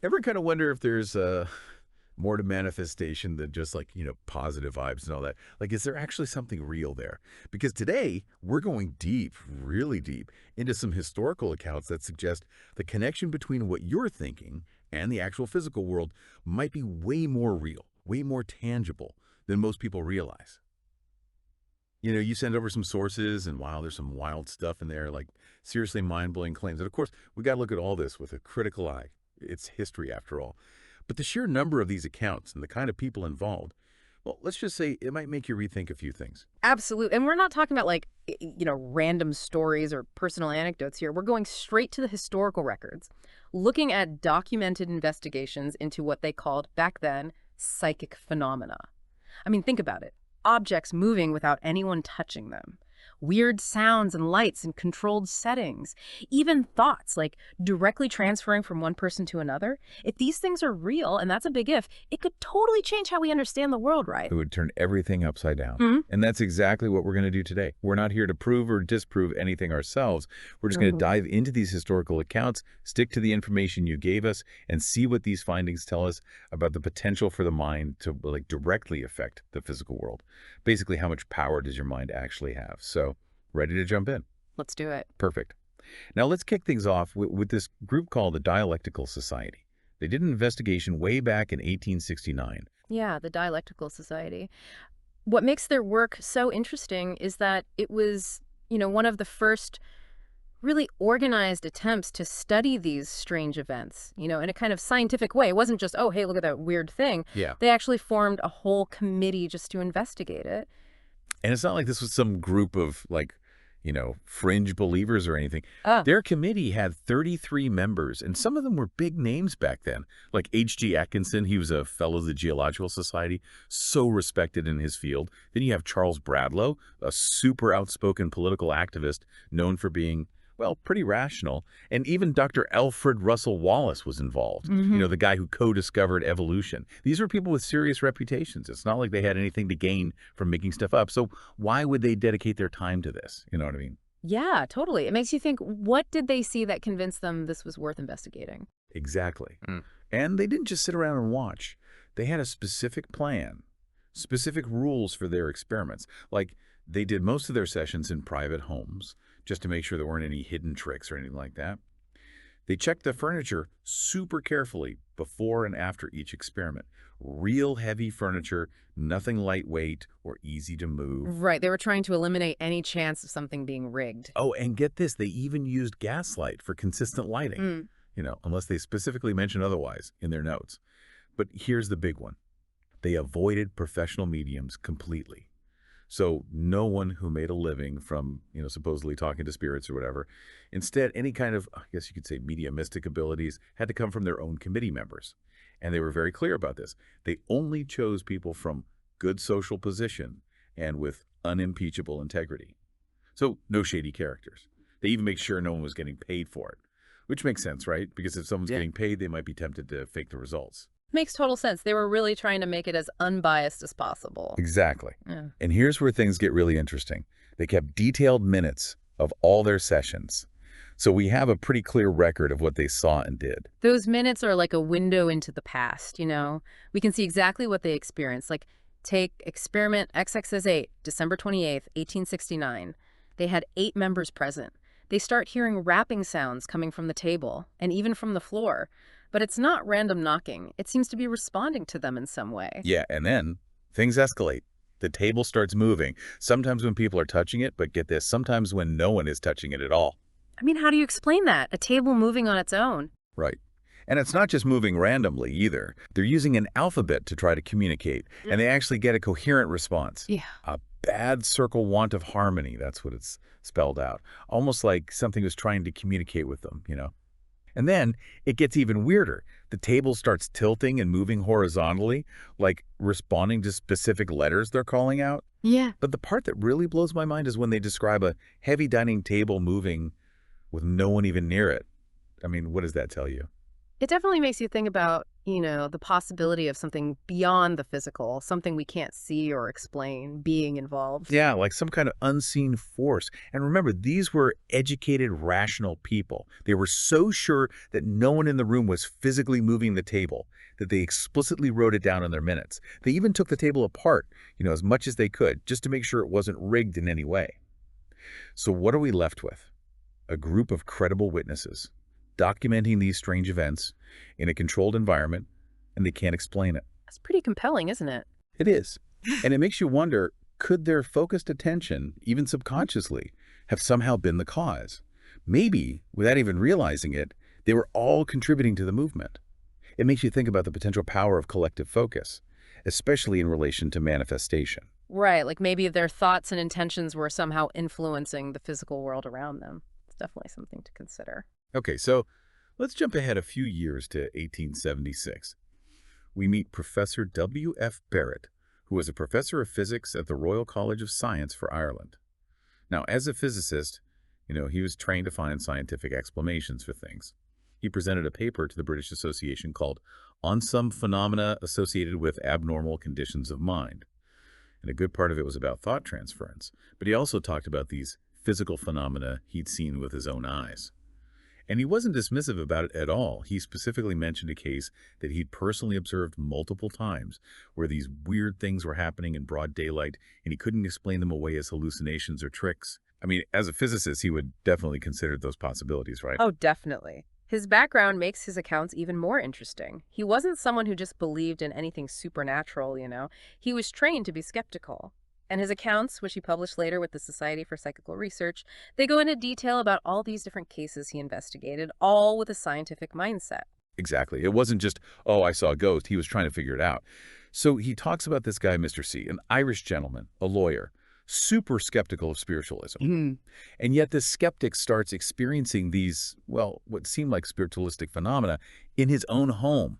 Ever kind of wonder if there's more to manifestation than just like, positive vibes and all that? Like, is there actually something real there? Because today we're going deep, really deep, into some historical accounts that suggest the connection between what you're thinking and the actual physical world might be way more real, way more tangible than most people realize. You send over some sources, and wow, there's some wild stuff in there, like seriously mind-blowing claims. And of course, we got to look at all this with a critical eye. It's history after all. But the sheer number of these accounts and the kind of people involved, well, let's just say it might make you rethink a few things. Absolutely. And we're not talking about like, random stories or personal anecdotes here. We're going straight to the historical records, looking at documented investigations into what they called back then psychic phenomena. I mean, think about it. Objects moving without anyone touching them. Weird sounds and lights in controlled settings. Even thoughts, like directly transferring from one person to another. If these things are real, and that's a big if, it could totally change how we understand the world, right? It would turn everything upside down. Mhm. And that's exactly what we're going to do today. We're not here to prove or disprove anything ourselves. We're just going to dive into these historical accounts, stick to the information you gave us, and see what these findings tell us about the potential for the mind to like directly affect the physical world. Basically, how much power does your mind actually have? So, ready to jump in? Let's do it. Perfect. Now let's kick things off with this group called the Dialectical Society. They did an investigation way back in 1869. Yeah, the Dialectical Society. What makes their work so interesting is that it was, one of the first really organized attempts to study these strange events, in a kind of scientific way. It wasn't just, oh, hey, look at that weird thing. Yeah. They actually formed a whole committee just to investigate it. And it's not like this was some group of like, fringe believers or anything. Ah, Their committee had 33 members, and some of them were big names back then. Like H.G. Atkinson, he was a fellow of the Geological Society, so respected in his field. Then you have Charles Bradlow, a super outspoken political activist known for being, well, pretty rational. And even Dr. Alfred Russel Wallace was involved, the guy who co-discovered evolution. These were people with serious reputations. It's not like they had anything to gain from making stuff up. So why would they dedicate their time to this? You know what I mean? yeah, totally. It makes you think, what did they see that convinced them this was worth investigating? Exactly. And they didn't just sit around and watch. They had a specific plan, specific rules for their experiments. Like they did most of their sessions in private homes, just to make sure there weren't any hidden tricks or anything like that. They checked the furniture super carefully before and after each experiment. Real heavy furniture, nothing lightweight or easy to move. Right. They were trying to eliminate any chance of something being rigged. Oh, and get this, they even used gaslight for consistent lighting, unless they specifically mention otherwise in their notes. But here's the big one. They avoided professional mediums completely. So no one who made a living from, supposedly talking to spirits or whatever. Instead, any kind of, I guess you could say, mediumistic abilities had to come from their own committee members. And they were very clear about this. They only chose people from good social position and with unimpeachable integrity. So no shady characters. They even make sure no one was getting paid for it, which makes sense, right? Because if someone's getting paid, they might be tempted to fake the results. Makes total sense. They were really trying to make it as unbiased as possible. Exactly. Yeah. And here's where things get really interesting. They kept detailed minutes of all their sessions. So we have a pretty clear record of what they saw and did. Those minutes are like a window into the past, We can see exactly what they experienced. Like, take experiment XXS8, December 28th, 1869. They had 8 members present. They start hearing rapping sounds coming from the table and even from the floor. But it's not random knocking. It seems to be responding to them in some way. Yeah, and then things escalate. The table starts moving, sometimes when people are touching it, but get this, sometimes when no one is touching it at all. I mean, how do you explain that? A table moving on its own? Right. And it's not just moving randomly either. They're using an alphabet to try to communicate, and they actually get a coherent response. Yeah. A bad circle want of harmony, that's what it's spelled out. Almost like something was trying to communicate with them, And then it gets even weirder. The table starts tilting and moving horizontally, like responding to specific letters they're calling out. Yeah. But the part that really blows my mind is when they describe a heavy dining table moving with no one even near it. I mean, what does that tell you? It definitely makes you think about, the possibility of something beyond the physical, something we can't see or explain, being involved. Yeah, like some kind of unseen force. And remember, these were educated, rational people. They were so sure that no one in the room was physically moving the table that they explicitly wrote it down in their minutes. They even took the table apart, as much as they could, just to make sure it wasn't rigged in any way. So what are we left with? A group of credible witnesses documenting these strange events in a controlled environment, and they can't explain it. That's pretty compelling, isn't it? It is. And it makes you wonder, could their focused attention, even subconsciously, have somehow been the cause? Maybe, without even realizing it, they were all contributing to the movement. It makes you think about the potential power of collective focus, especially in relation to manifestation. Right, like maybe their thoughts and intentions were somehow influencing the physical world around them. It's definitely something to consider. Okay, so let's jump ahead a few years to 1876. We meet Professor W.F. Barrett, who was a professor of physics at the Royal College of Science for Ireland. Now, as a physicist, he was trained to find scientific explanations for things. He presented a paper to the British Association called On Some Phenomena Associated with Abnormal Conditions of Mind. And a good part of it was about thought transference, but he also talked about these physical phenomena he'd seen with his own eyes. And he wasn't dismissive about it at all. He specifically mentioned a case that he'd personally observed multiple times where these weird things were happening in broad daylight and he couldn't explain them away as hallucinations or tricks. I mean, as a physicist, he would definitely consider those possibilities, right? Oh, definitely. His background makes his accounts even more interesting. He wasn't someone who just believed in anything supernatural. He was trained to be skeptical. And his accounts, which he published later with the Society for Psychical Research, they go into detail about all these different cases he investigated, all with a scientific mindset. Exactly. It wasn't just, oh, I saw a ghost. He was trying to figure it out. So he talks about this guy, Mr. C, an Irish gentleman, a lawyer, super skeptical of spiritualism. And yet this skeptic starts experiencing these, well, what seem like spiritualistic phenomena in his own home.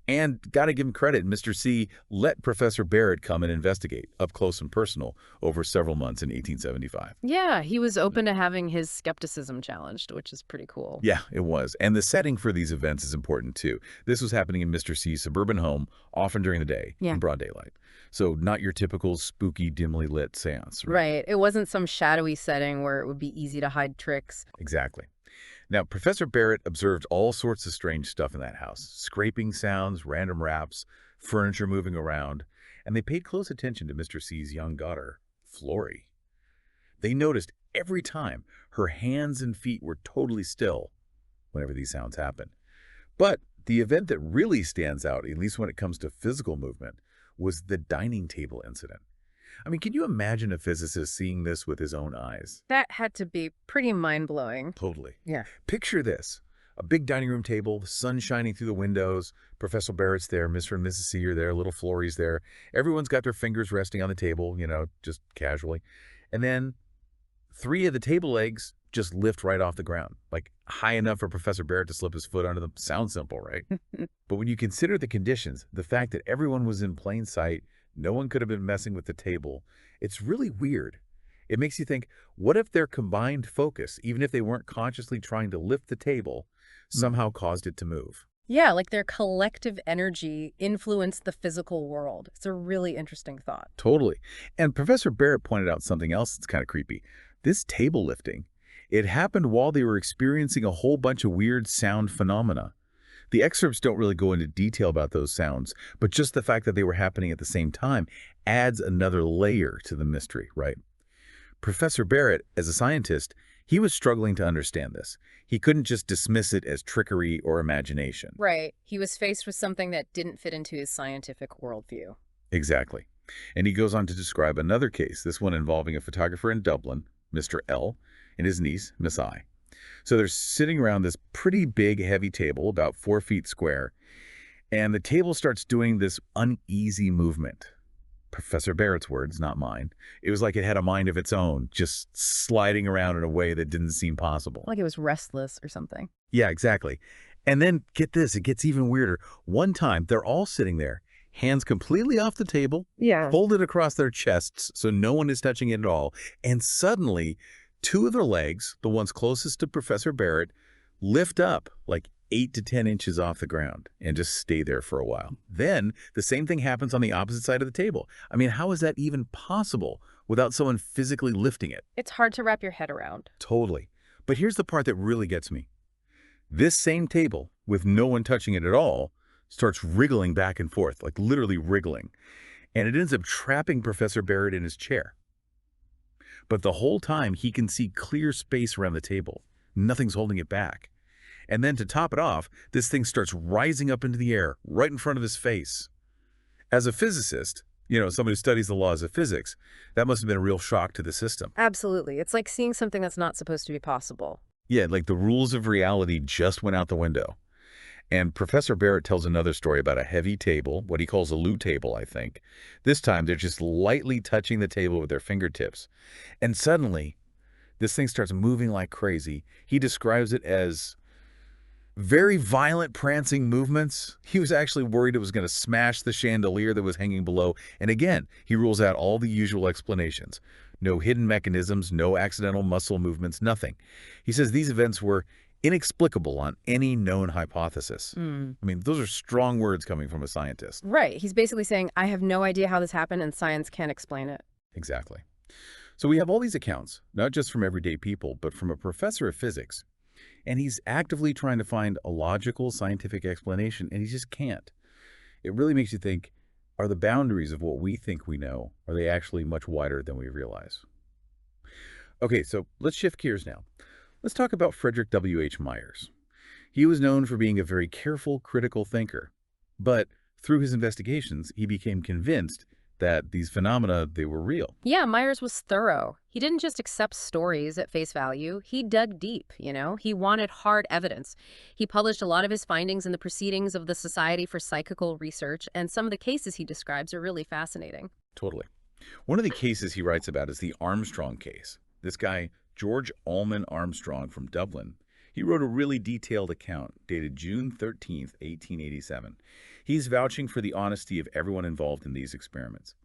And got to give him credit, Mr. C let Professor Barrett come and investigate, up close and personal, over several months in 1875. Yeah, he was open to having his skepticism challenged, which is pretty cool. Yeah, it was. And the setting for these events is important, too. This was happening in Mr. C's suburban home, often during the day, in broad daylight. So not your typical spooky, dimly lit seance. Right. It wasn't some shadowy setting where it would be easy to hide tricks. Exactly. Now, Professor Barrett observed all sorts of strange stuff in that house. Scraping sounds, random raps, furniture moving around. And they paid close attention to Mr. C's young daughter, Florrie. They noticed every time her hands and feet were totally still whenever these sounds happened. But the event that really stands out, at least when it comes to physical movement, was the dining table incident. I mean, can you imagine a physicist seeing this with his own eyes? That had to be pretty mind-blowing. Totally. Yeah. Picture this. A big dining room table, the sun shining through the windows. Professor Barrett's there, Mr. and Mrs. C are there, little Florrie's there. Everyone's got their fingers resting on the table, just casually. And then 3 of the table legs just lift right off the ground, like high enough for Professor Barrett to slip his foot under them. Sounds simple, right? But when you consider the conditions, the fact that everyone was in plain sight, no one could have been messing with the table, it's really weird. It makes you think, what if their combined focus, even if they weren't consciously trying to lift the table, somehow caused it to move? Yeah, like their collective energy influenced the physical world. It's a really interesting thought. Totally. And Professor Barrett pointed out something else that's kind of creepy. This table lifting, it happened while they were experiencing a whole bunch of weird sound phenomena. The excerpts don't really go into detail about those sounds, but just the fact that they were happening at the same time adds another layer to the mystery, right? Professor Barrett, as a scientist, he was struggling to understand this. He couldn't just dismiss it as trickery or imagination. Right. He was faced with something that didn't fit into his scientific worldview. Exactly. And he goes on to describe another case, this one involving a photographer in Dublin, Mr. L, and his niece, Miss I. So they're sitting around this pretty big, heavy table, about 4 feet square, and the table starts doing this uneasy movement. Professor Barrett's words, not mine. It was like it had a mind of its own, just sliding around in a way that didn't seem possible. Like it was restless or something. Yeah, exactly. And then, get this, it gets even weirder. One time, they're all sitting there, hands completely off the table, folded across their chests so no one is touching it at all, and suddenly 2 of their legs, the ones closest to Professor Barrett, lift up like 8 to 10 inches off the ground and just stay there for a while. Then the same thing happens on the opposite side of the table. I mean, how is that even possible without someone physically lifting it? It's hard to wrap your head around. Totally. But here's the part that really gets me. This same table, with no one touching it at all, starts wriggling back and forth, like literally wriggling. And it ends up trapping Professor Barrett in his chair. But the whole time, he can see clear space around the table. Nothing's holding it back. And then to top it off, this thing starts rising up into the air, right in front of his face. As a physicist, somebody who studies the laws of physics, that must have been a real shock to the system. Absolutely. It's like seeing something that's not supposed to be possible. Yeah, like the rules of reality just went out the window. And Professor Barrett tells another story about a heavy table, what he calls a loo table, I think. This time, they're just lightly touching the table with their fingertips. And suddenly, this thing starts moving like crazy. He describes it as very violent prancing movements. He was actually worried it was going to smash the chandelier that was hanging below. And again, he rules out all the usual explanations. No hidden mechanisms, no accidental muscle movements, nothing. He says these events were inexplicable on any known hypothesis. I mean, those are strong words coming from a scientist. Right. He's basically saying, I have no idea how this happened and science can't explain it. Exactly. So we have all these accounts, not just from everyday people, but from a professor of physics. And he's actively trying to find a logical scientific explanation, and he just can't. It really makes you think, are the boundaries of what we think we know, are they actually much wider than we realize? Okay, so let's shift gears now. Let's talk about Frederick W.H. Myers. He was known for being a very careful, critical thinker. But through his investigations, he became convinced that these phenomena, they were real. Yeah, Myers was thorough. He didn't just accept stories at face value. He dug deep, He wanted hard evidence. He published a lot of his findings in the Proceedings of the Society for Psychical Research, and some of the cases he describes are really fascinating. Totally. One of the cases he writes about is the Armstrong case. This guy, George Allman Armstrong from Dublin, he wrote a really detailed account dated June 13th, 1887. He's vouching for the honesty of everyone involved in these experiments.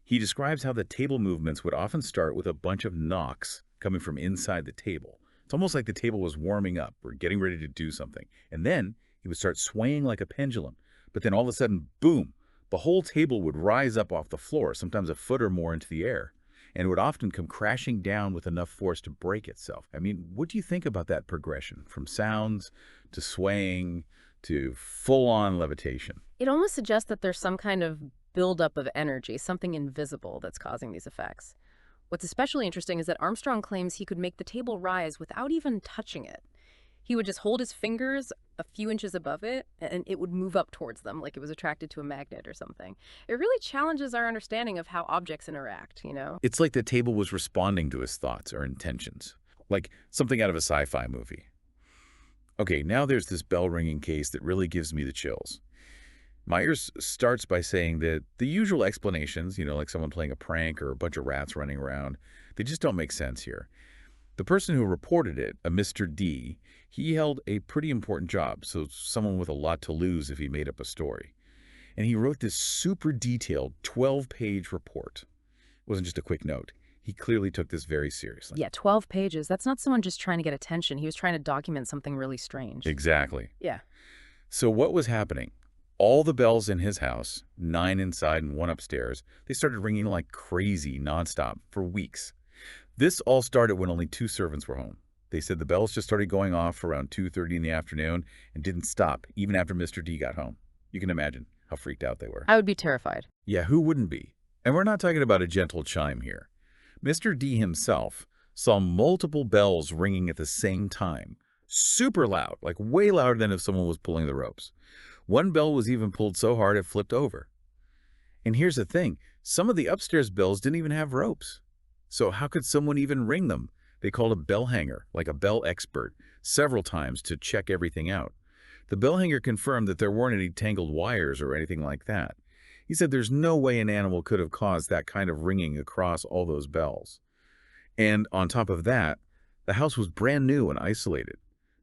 He describes how the table movements would often start with a bunch of knocks coming from inside the table. It's almost like the table was warming up or getting ready to do something. And then he would start swaying like a pendulum. But then all of a sudden, boom, the whole table would rise up off the floor, sometimes a foot or more into the air. And it would often come crashing down with enough force to break itself. I mean, what do you think about that progression from sounds to swaying to full-on levitation? It almost suggests that there's some kind of buildup of energy, something invisible that's causing these effects. What's especially interesting is that Armstrong claims he could make the table rise without even touching it. He would just hold his fingers a few inches above it, and it would move up towards them like it was attracted to a magnet or something. It really challenges our understanding of how objects interact, It's like the table was responding to his thoughts or intentions, like something out of a sci-fi movie. Okay, now there's this bell-ringing case that really gives me the chills. Myers starts by saying that the usual explanations, like someone playing a prank or a bunch of rats running around, they just don't make sense here. The person who reported it, a Mr. D, he held a pretty important job, so someone with a lot to lose if he made up a story. And he wrote this super detailed 12-page report. It wasn't just a quick note. He clearly took this very seriously. Yeah, 12 pages. That's not someone just trying to get attention. He was trying to document something really strange. Exactly. Yeah. So what was happening? All the bells in his house, 9 inside and 1 upstairs, they started ringing like crazy nonstop for weeks. This all started when only 2 servants were home. They said the bells just started going off around 2:30 in the afternoon and didn't stop even after Mr. D got home. You can imagine how freaked out they were. I would be terrified. Yeah, who wouldn't be? And we're not talking about a gentle chime here. Mr. D himself saw multiple bells ringing at the same time. Super loud, like way louder than if someone was pulling the ropes. One bell was even pulled so hard it flipped over. And here's the thing, some of the upstairs bells didn't even have ropes. So how could someone even ring them? They called a bell hanger, like a bell expert, several times to check everything out. The bell hanger confirmed that there weren't any tangled wires or anything like that. He said there's no way an animal could have caused that kind of ringing across all those bells. And on top of that, the house was brand new and isolated.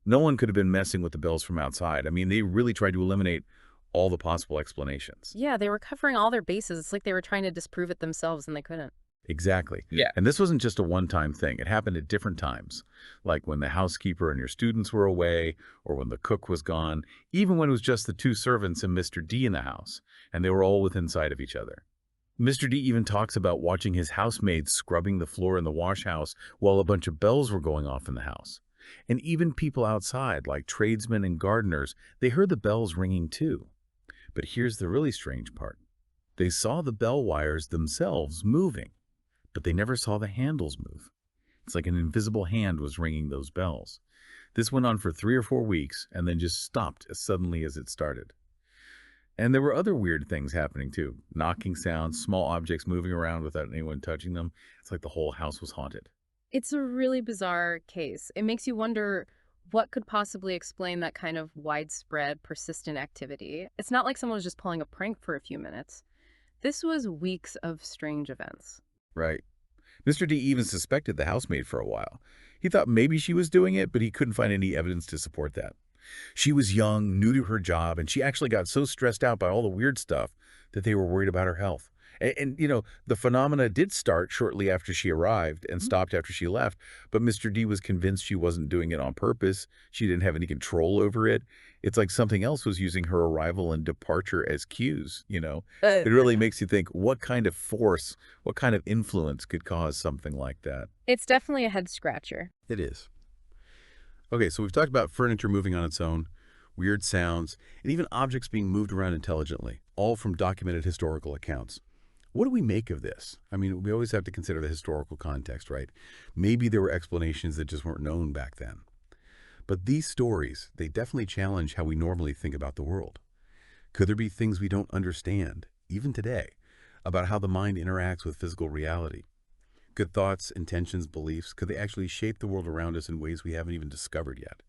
No one could have been messing with the bells from outside. I mean, they really tried to eliminate all the possible explanations. Yeah, they were covering all their bases. It's like they were trying to disprove it themselves and they couldn't. Exactly. Yeah. And this wasn't just a one-time thing. It happened at different times, like when the housekeeper and your students were away, or when the cook was gone, even when it was just the two servants and Mr. D in the house, and they were all within sight of each other. Mr. D even talks about watching his housemaids scrubbing the floor in the wash house while a bunch of bells were going off in the house. And even people outside, like tradesmen and gardeners, they heard the bells ringing too. But here's the really strange part. They saw the bell wires themselves moving, but they never saw the handles move. It's like an invisible hand was ringing those bells. This went on for 3 or 4 weeks and then just stopped as suddenly as it started. And there were other weird things happening too. Knocking sounds, small objects moving around without anyone touching them. It's like the whole house was haunted. It's a really bizarre case. It makes you wonder what could possibly explain that kind of widespread, persistent activity. It's not like someone was just pulling a prank for a few minutes. This was weeks of strange events. Right. Mr. D even suspected the housemaid for a while. He thought maybe she was doing it, but he couldn't find any evidence to support that. She was young, new to her job, and she actually got so stressed out by all the weird stuff that they were worried about her health. The phenomena did start shortly after she arrived and stopped after she left, but Mr. D was convinced she wasn't doing it on purpose. She didn't have any control over it. It's like something else was using her arrival and departure as cues. It really makes you think, what kind of force, what kind of influence could cause something like that? It's definitely a head scratcher. It is. Okay, so we've talked about furniture moving on its own, weird sounds, and even objects being moved around intelligently, all from documented historical accounts. What do we make of this? I mean, we always have to consider the historical context, right? Maybe there were explanations that just weren't known back then. But these stories, they definitely challenge how we normally think about the world. Could there be things we don't understand, even today, about how the mind interacts with physical reality? Could thoughts, intentions, beliefs, could they actually shape the world around us in ways we haven't even discovered yet?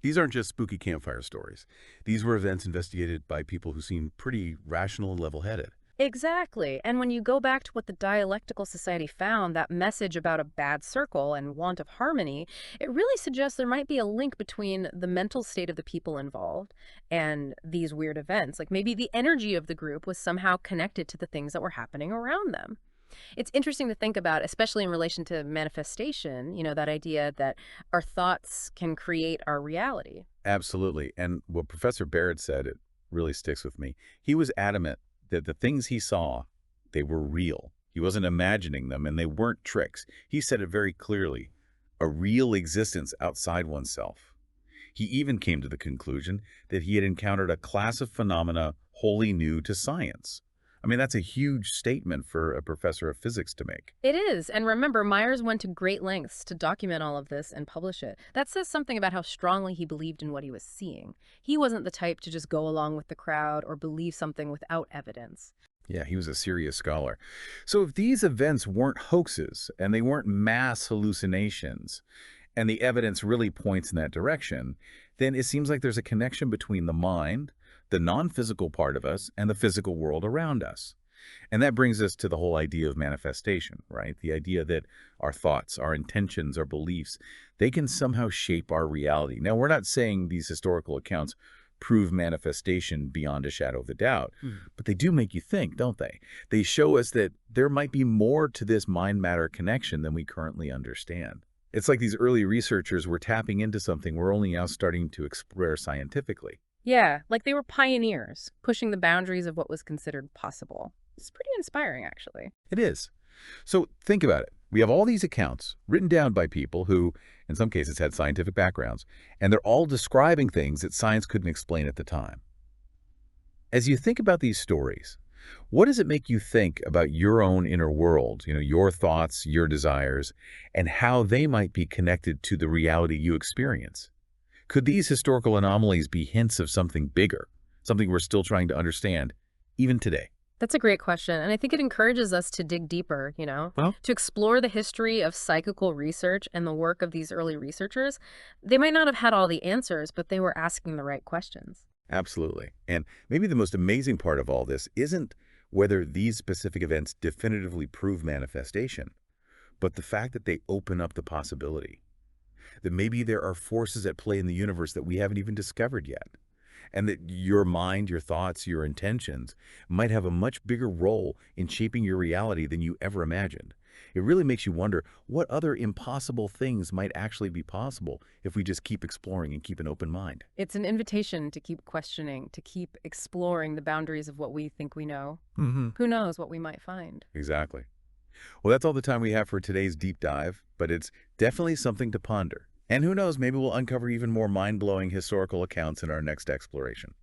These aren't just spooky campfire stories. These were events investigated by people who seem pretty rational and level-headed. Exactly. And when you go back to what the Dialectical Society found, that message about a bad circle and want of harmony, it really suggests there might be a link between the mental state of the people involved and these weird events. Like maybe the energy of the group was somehow connected to the things that were happening around them. It's interesting to think about, especially in relation to manifestation, that idea that our thoughts can create our reality. Absolutely. And what Professor Barrett said, it really sticks with me. He was adamant that the things he saw, they were real. He wasn't imagining them, and they weren't tricks. He said it very clearly, a real existence outside oneself. He even came to the conclusion that he had encountered a class of phenomena wholly new to science. I mean, that's a huge statement for a professor of physics to make. It is. And remember, Myers went to great lengths to document all of this and publish it. That says something about how strongly he believed in what he was seeing. He wasn't the type to just go along with the crowd or believe something without evidence. Yeah, he was a serious scholar. So if these events weren't hoaxes and they weren't mass hallucinations, and the evidence really points in that direction, then it seems like there's a connection between the mind, the non-physical part of us, and the physical world around us. And that brings us to the whole idea of manifestation, right? The idea that our thoughts, our intentions, our beliefs, they can somehow shape our reality. Now, we're not saying these historical accounts prove manifestation beyond a shadow of a doubt, but they do make you think, don't they? They show us that there might be more to this mind-matter connection than we currently understand. It's like these early researchers were tapping into something we're only now starting to explore scientifically. Yeah, like they were pioneers, pushing the boundaries of what was considered possible. It's pretty inspiring, actually. It is. So think about it. We have all these accounts written down by people who, in some cases, had scientific backgrounds, and they're all describing things that science couldn't explain at the time. As you think about these stories, what does it make you think about your own inner world, your thoughts, your desires, and how they might be connected to the reality you experience? Could these historical anomalies be hints of something bigger, something we're still trying to understand, even today? That's a great question, and I think it encourages us to dig deeper, Well, to explore the history of psychical research and the work of these early researchers. They might not have had all the answers, but they were asking the right questions. absolutely. And maybe the most amazing part of all this isn't whether these specific events definitively prove manifestation, but the fact that they open up the possibility that maybe there are forces at play in the universe that we haven't even discovered yet, and that your mind, your thoughts, your intentions might have a much bigger role in shaping your reality than you ever imagined. It really makes you wonder what other impossible things might actually be possible if we just keep exploring and keep an open mind. It's an invitation to keep questioning, to keep exploring the boundaries of what we think we know. Mm-hmm. Who knows what we might find? Exactly. Well, that's all the time we have for today's deep dive, but it's definitely something to ponder. And who knows, maybe we'll uncover even more mind-blowing historical accounts in our next exploration.